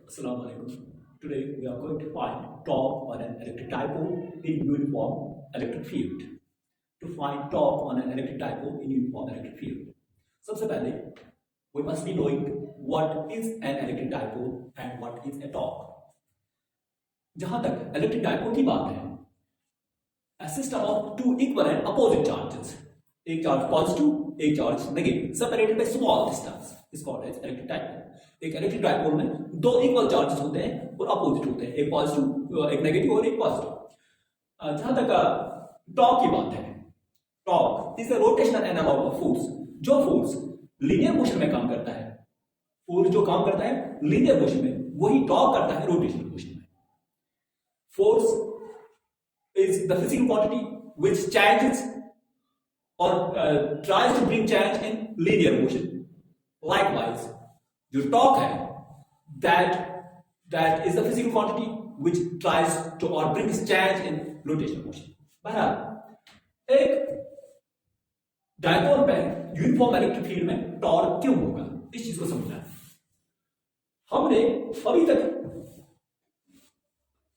Assalamu alaikum. Today we are going to find torque on an electric dipole in uniform electric field. To find torque on an electric dipole in uniform electric field. सबसे पहले we must be knowing what is an electric dipole and what is a torque. जहां तक electric dipole की बात है, a system of two equal and opposite charges, एक charge positive, एक charge negative, separated by small distance, is called as electric dipole. एक electric dipole में दो इक्वल चार्जेस होते हैं और अपोजिट होते हैं, एक पॉजिटिव, एक नेगेटिव और एक पॉजिटिव. जहां तक टॉर्क की बात है, torque is the rotational analogue of force. जो फोर्स लीनियर मोशन में काम करता है, फोर्स जो काम करता है लीनियर मोशन में, वही टॉर्क करता है रोटेशनल मोशन में. Force is the physical quantity which changes और tries to bring change in linear motion. Likewise, जो टॉर्क है, that is the physical quantity which tries to or brings change in rotational motion. बहरहाल एक dipole पे uniform electric field में torque क्यों होगा, इस चीज को समझना है. हमने अभी तक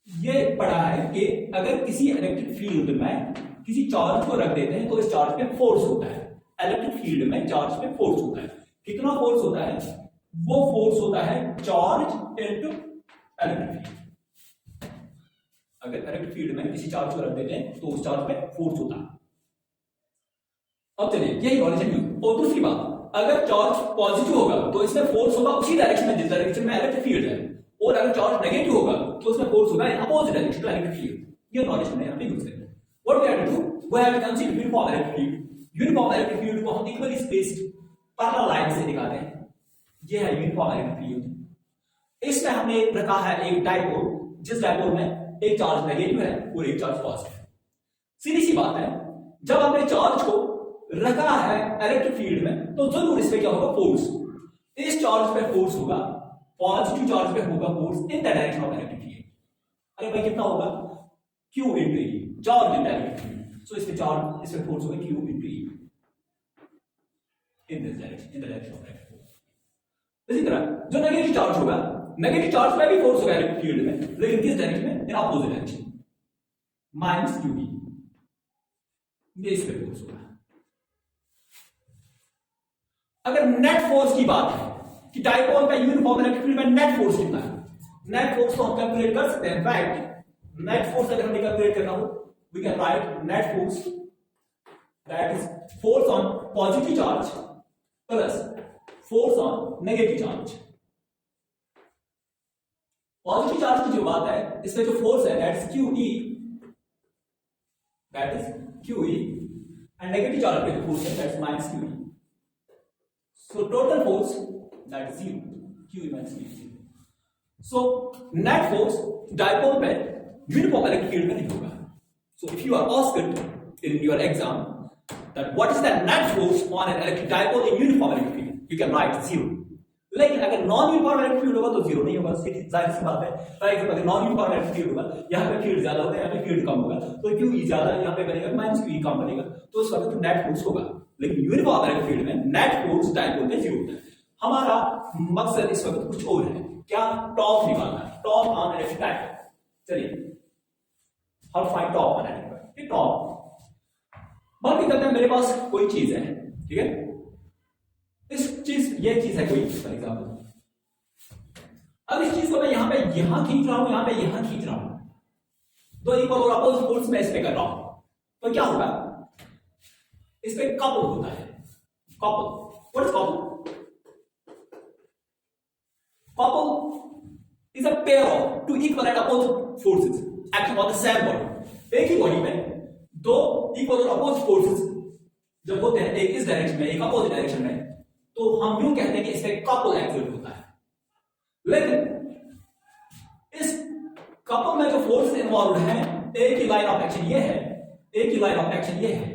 ये पढ़ा है कि अगर किसी इलेक्ट्रिक फील्ड में किसी चार्ज को रख देते हैं तो इस चार्ज पे फोर्स होता है. इलेक्ट्रिक फील्ड में चार्ज पे फोर्स होता है. कितना फोर्स होता है? वो फोर्स होता है चार्ज इनटू इलेक्ट्रिक फील्ड. अगर इलेक्ट्रिक फील्ड में किसी चार्ज को रख देते हैं तो उस चार्ज पे फोर्स होता है. अब चलिए यही नॉलेज है. और दूसरी बात, अगर चार्ज पॉजिटिव होगा तो इसमें फोर्स होगा उसी डायरेक्शन में जिस डायरेक्शन में इलेक्ट्रिक फील्ड है, और अगर चार्ज नेगेटिव होगा तो उसमें फोर्स होगा in opposite direction to electric field. ये नॉलेज हमने यहां पे यूज करेंगे. What we have to do, we have to consider uniform electric field. Uniform electric field को हम इक्वली स्पेस्ड पैरेलल लाइन से दिखाते हैं. ये है यूनिफॉर्म इलेक्ट्रिक फील्ड. इसमें हमने रखा है एक डायपोल, जिस डायपोल में एक चार्ज नेगेटिव है और एक चार्ज पॉजिटिव है. सीधी सी बात है, जब हमने चार्ज को रखा है इलेक्ट्रिक फील्ड में तो जरूर इस पे क्या होगा, फोर्स. इस चार्ज पे फोर्स होगा, पॉजिटिव चार्ज पे होगा force in the direction of electric field. अरे भाई कितना होगा, Q into E, charge in electric field. So इस पे चार्ज, इस पे फोर्स होगा Q into E in this direction, in the direction of electric field. इसी तरह जो नेगेटिव चार्ज होगा, नेगेटिव चार्ज में भी फोर्स होगा इलेक्ट्रिक फील्ड में, लेकिन किस डायरेक्शन में, इन अपोजिट डायरेक्शन, माइनस QE. ये इस पे फोर्स होगा. अगर नेट फोर्स की बात है कि डायपोल पे यूनिफॉर्म इलेक्ट्रिक फील्ड में नेट फोर्स कितना है, नेट फोर्स तो हम कैलकुलेट कर सकते हैं. इनफैक्ट नेट फोर्स अगर हमें कैलकुलेट करना हो, we can write net force that is force on positive charge plus force on negative charge. Positive charge की जो बात है, इसमें जो फोर्स है that is QE, that is QE, and negative charge पे जो फोर्स है that is minus QE. So total force that is 0, QE minus QE. So net force dipole पे यूनिफॉर्म इलेक्ट्रिक फील्ड में नहीं होगा. So if you are asked in your exam that what is the net force on an electric dipole in uniform electric field, you can write 0. लेकिन अगर non uniform electric field होगा तो 0 नहीं होगा. जाहिर सी बात है. अगर नॉन यूनिफॉर्म इलेक्ट्रिक फील्ड होगा, यहाँ पे फील्ड ज्यादा होगा, यहाँ पे फील्ड कम होगा, तो QE ज्यादा यहाँ पे बनेगा, माइनस QE कम बनेगा, तो उस वक्त नेट फोर्स होगा. लेकिन यूनिफॉर्म इलेक्ट्रिक फील्ड में नेट फोर्स डायपोल पे 0 होता है. हमारा मकसद इस वक्त कुछ और है. क्या? टॉर्क निकालना है. Torque on electric dipole. चलिए, how to find torque on electric dipole. Torque मान के चलते हैं मेरे पास कोई चीज है, ठीक है, इस चीज, ये चीज है कोई, फॉर एग्जांपल. अब इस चीज को मैं यहां खींच रहा हूं, यहां पे यहां खींच रहा हूं, दो इक्वल और अपोजिट फोर्स में इस पे कर रहा हूं, तो क्या होगा, इस पे कपल होता है. Couple, what is couple? Couple is a pair of two equal and opposite forces acting on the same body. एक ही बॉडी में दो इक्वल और अपोजिट फोर्सेस जब होते हैं, एक इस डायरेक्शन में एक अपोजिट डायरेक्शन में, तो हम यूं कहते हैं कि इसमें कपल एक्सिट होता है. लेकिन इस कपल में जो फोर्स इन्वॉल्व है, एक ही लाइन ऑफ एक्शन ये है, एक ही लाइन ऑफ एक्शन ये है.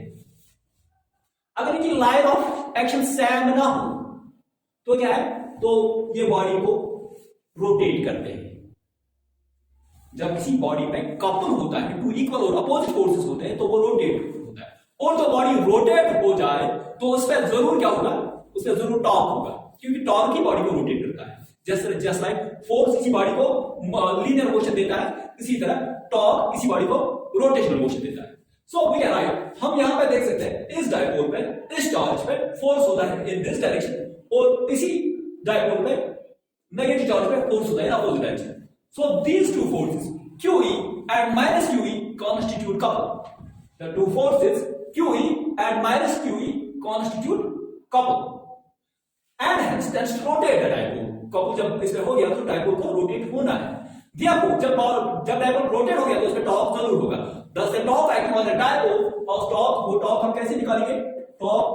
अगर इनकी लाइन ऑफ एक्शन सेम ना हो तो क्या है, तो ये बॉडी को रोटेट करते हैं. जब किसी बॉडी पे कपल होता है, टू इक्वल और अपोजिट फोर्सेस होते हैं, तो वो रोटेट होता है. और जो बॉडी रोटेट हो जाए तो उस पर जरूर क्या होगा, उस पर जरूर टॉर्क होगा, क्योंकि टॉर्क ही बॉडी को रोटेट करता है. जस्ट लाइक फोर्स किसी बॉडी को लीनियर मोशन देता है, इसी तरह टॉर्क किसी बॉडी को रोटेशनल मोशन देता है। सो वी कैन राइट, हम यहां पे देख सकते हैं इस डायपोल पे, इस चार्ज पे फोर्स होता है इन दिस डायरेक्शन, और इसी डायपोल पे नेगेटिव चार्ज पे फोर्स होता है इन opposite direction. So these two forces QE and minus QE constitute couple. The two forces QE and minus QE constitute couple. And hence tends to rotate the dipole. couple जब इसमें हो गया तो dipole को rotate होना है। Therefore जब dipole rotate हो गया तो उसमें टॉर्क जरूर होगा। Thus the torque acting on the dipole, और टॉर्क, वो टॉर्क हम कैसे निकालेंगे? टॉर्क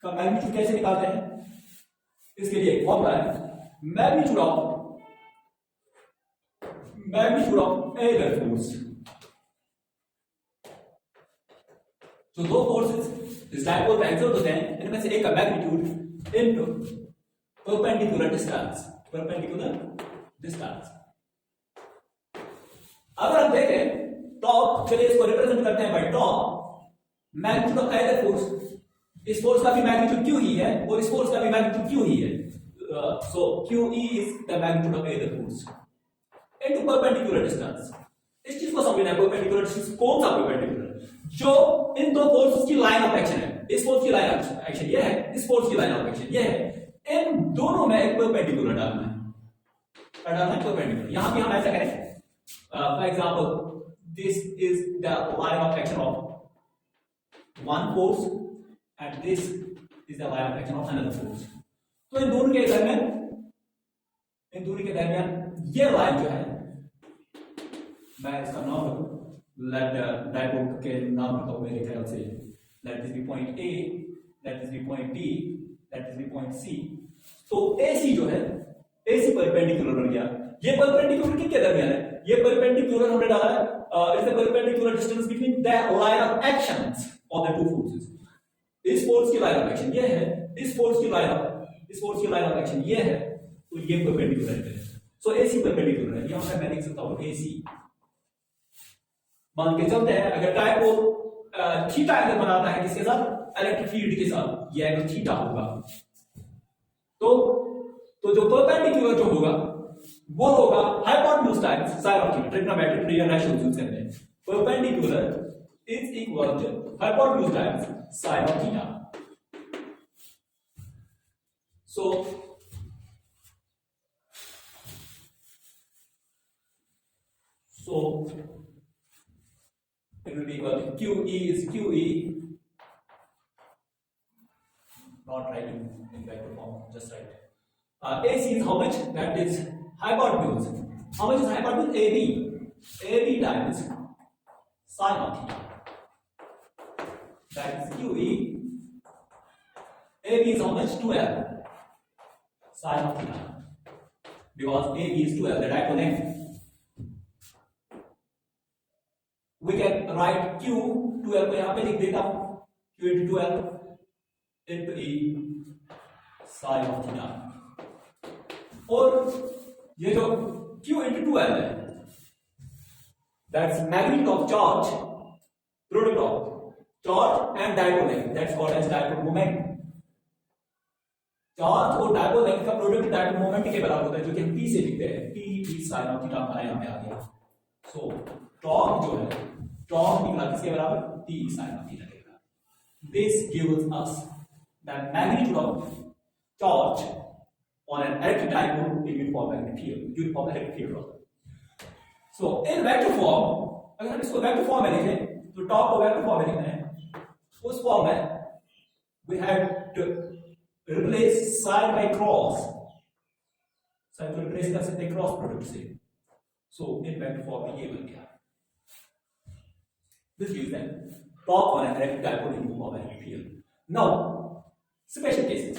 का मैग्नीट्यूड कैसे निकालते हैं? इसके लिए एक फॉर्मूला है, मैग्नीट्यूड ऑफ एयर फोर्स। तो दो फोर्सेस इस डायपोल पे एक्सर्ट होते हैं, इनमें से एक का मैग्नीट्यूड इनटू परपेंडिकुलर डिस्टेंस, अगर हम देखें टॉर्क, चलिए इसको रिप्रेजेंट करते हैं by torque, magnitude of air force, इस फोर्स का भी मैग्नीट्यूड क्यू ही है और इस फोर्स का भी मैग्नीट्यूड क्यू ही है। सो QE is the magnitude of air force into perpendicular distance। इस चीज को समझना है, परपेंडिकुलर डिस्टेंस कौन सा परपेंडिकुलर, जो इन दो फोर्सेस की लाइन ऑफ एक्शन है। इस फोर्स की लाइन ऑफ एक्शन ये है, इस फोर्स की लाइन ऑफ एक्शन ये है, इन दोनों में एक परपेंडिकुलर डालना है, परपेंडिकुलर। यहां भी हम ऐसा करें, for example this is the line of action of one force and this is the line of action of another force. तो इन दोनों के दरमियान ये लाइन जो है, मैं इसका नाम रखूं, लेट डायपोल के नाम रखता हूं मेरे ख्याल से, let this be point A, let this be point B, let this be point C. तो AC जो है, AC परपेंडिकुलर बन गया। ये परपेंडिकुलर किसके दरमियान है? ये परपेंडिकुलर हमने डाला है, it's the perpendicular distance between the line of actions of the two forces. इस फोर्स की लाइन ऑफ एक्शन ये है, इस फोर्स की लाइन ऑफ एक्शन ये है, तो ये परपेंडिकुलर है। सो AC परपेंडिकुलर है। यहां पे मैं लिख सकता हूं AC, मान के चलते हैं अगर डायपोल थीटा एंगल बनाता है किसके साथ? इलेक्ट्रिक फील्ड के साथ, ये एंगल थीटा होगा। तो जो परपेंडिकुलर जो होगा वो होगा hypotenuse times sine of theta. Trigonometric relation use करते हैं, perpendicular is equal to hypotenuse times sine of theta. So it will be equal to QE is QE, not writing in vector form, just write. AC is how much? That is hypotenuse. How much is hypotenuse? AB times sin of theta. That is QE. AB is how much? 2L sin of theta. Because AB is 2L, the dipole length. We can write Q 2L को यहां पे लिख देता हूं, Q into 2L into E sin of theta। और ये जो Q into 2L है, that's magnitude of charge, product of charge and dipole length, that's called as dipole moment। Charge और डायपोल लेंथ का प्रोडक्ट डायपोल मोमेंट के बराबर होता है, जो कि हम P से लिखते हैं, P sin of theta हमारा यहां पे आ गया। सो टॉर्क जो है, टॉर्क निकला किसके बराबर? T sin of theta के बराबर। This gives us the magnitude of charge on an electric dipole in uniform magnetic field, So in vector form, अगर हम इसको वेक्टर फॉर्म में लिखें, तो टॉर्क को वेक्टर फॉर्म में लिखना है, उस फॉर्म में we have to replace sin by cross, sin को रिप्लेस कर सकते हैं क्रॉस प्रोडक्ट से। So in vector form में ये बन गया। This gives them torque on an electric dipole in uniform magnetic field. Now, special cases.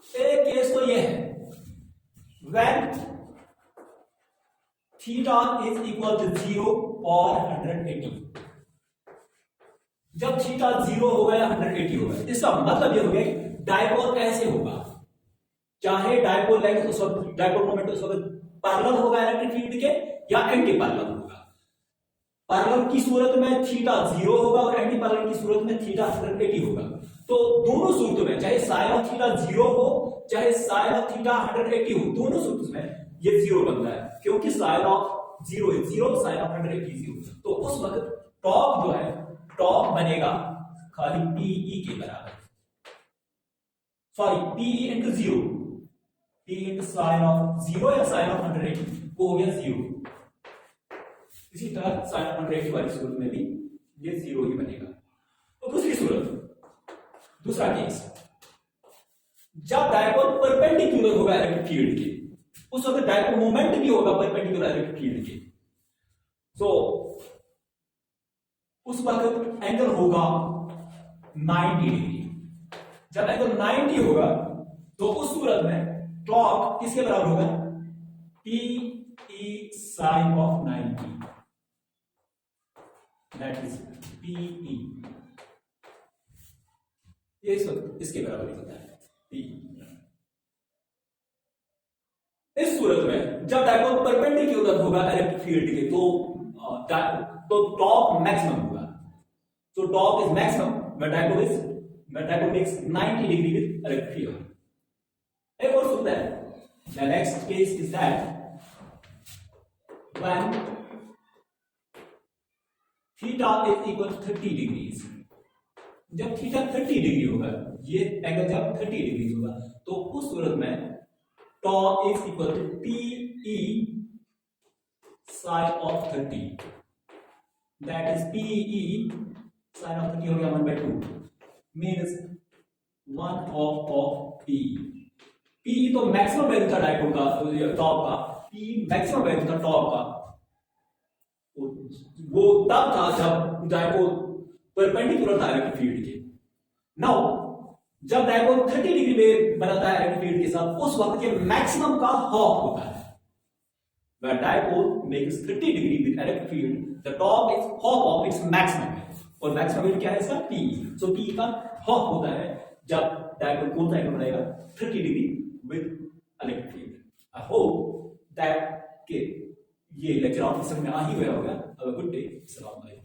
एक केस तो ये है, when theta is equal to 0 or 180। जब थीटा 0 होगा या 180 होगा, इसका मतलब ये हो गया डायपोल कैसे होगा, चाहे डायपोल लेंथ उस वक्त, डायपोल मोमेंट उस वक्त पैरेलल होगा इलेक्ट्रिक फील्ड के या एंटी पैरेलल होगा। पैरेलल की सूरत में थीटा 0 होगा और एंटी पैरेलल की सूरत में थीटा 180 होगा। तो दोनों सूरतों में चाहे साइन ऑफ थीटा 0 हो चाहे साइन ऑफ थीटा 180 हो, दोनों सूरतों में ये 0 बनता है, क्योंकि sine of 0 is 0, sine of 180 0। तो उस वक्त टॉप जो है, टॉप बनेगा खाली पीई के बराबर, sorry PE into 0, P into sine of 0 या साइन ऑफ 180 वो हो गया 0। इसी तरह साइन ऑफ 180 वाली सूरत में भी ये 0 ही बनेगा। तो दूसरी सूरत, दूसरा केस, जब डायपोल परपेंडिकुलर होगा इलेक्ट्रिक फील्ड के, उस वक्त डायपोल मोमेंट भी होगा परपेंडिकुलर इलेक्ट्रिक फील्ड के। तो उस वक्त एंगल होगा 90 डिग्री। जब एंगल 90 होगा तो उस सूरत में टॉर्क किसके बराबर होगा, P E sine of 90, that is PE. ये इसके बराबर होता है पी। इस सूरत में जब डायपोल परपेंडिकुलर होगा इलेक्ट्रिक फील्ड के तो टॉर्क मैक्सिमम होगा। So torque is maximum when dipole makes 90 degree with electric field. एक और सूत्र है, the next case is that when theta is equal to 30 degrees, जब थीटा 30 डिग्री होगा, ये एंगल जब 30 डिग्री होगा, तो उस सूरत में torque is equal to PE sine of 30, that is PE sine of 30 हो गया 1/2, मीन्स 1 ऑफ पी। पी तो मैक्सिमम वैल्यू था डायपोल का, टॉप का, पी मैक्सिमम वैल्यू था टॉप का, वो तब था जब डायपोल परपेंडिकुलर था इलेक्ट्रिक फील्ड के। नाउ जब डायपोल 30 डिग्री में बनाता है इलेक्ट्रिक फील्ड के साथ, उस वक्त ये मैक्सिमम का हाफ होता है। When dipole makes 30 degree with electric field, the top is half of its maximum है, और मैक्सिमम वैल्यू क्या है इसका, P। सो P का हाफ होता है जब डायपोल कौन सा एंगल बनाएगा, 30 degree with electric field. I hope that के ये लेक्चर आपको समझ में आ ही गया होगा। Have a good day. अस्सलाम वालेकुम।